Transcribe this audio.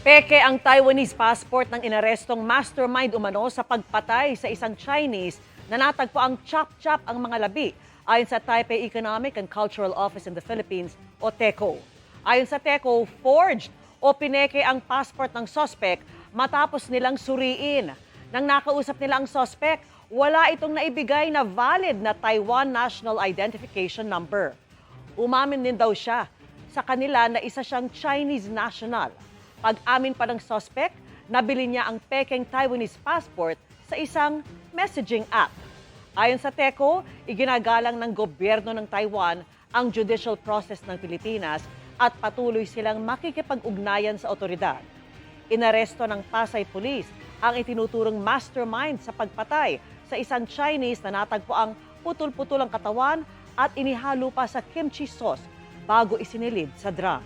Peke ang Taiwanese passport ng inarestong mastermind umano sa pagpatay sa isang Chinese na natagpo ang chop-chop ang mga labi ayon sa Taipei Economic and Cultural Office in the Philippines o TECO. Ayon sa TECO, forged o pineke ang passport ng sospek matapos nilang suriin. Nang nakausap nila ang sospek, wala itong naibigay na valid na Taiwan National Identification Number. Umamin din daw siya sa kanila na isa siyang Chinese national. Pag-amin pa ng suspect, nabili niya ang pekeng Taiwanese passport sa isang messaging app. Ayon sa TECO, iginagalang ng gobyerno ng Taiwan ang judicial process ng Pilipinas at patuloy silang makikipag-ugnayan sa otoridad. Inaresto ng Pasay Police ang itinuturong mastermind sa pagpatay sa isang Chinese na natagpo ang putol-putol ang katawan at inihalo pa sa kimchi sauce bago isinilid sa drum.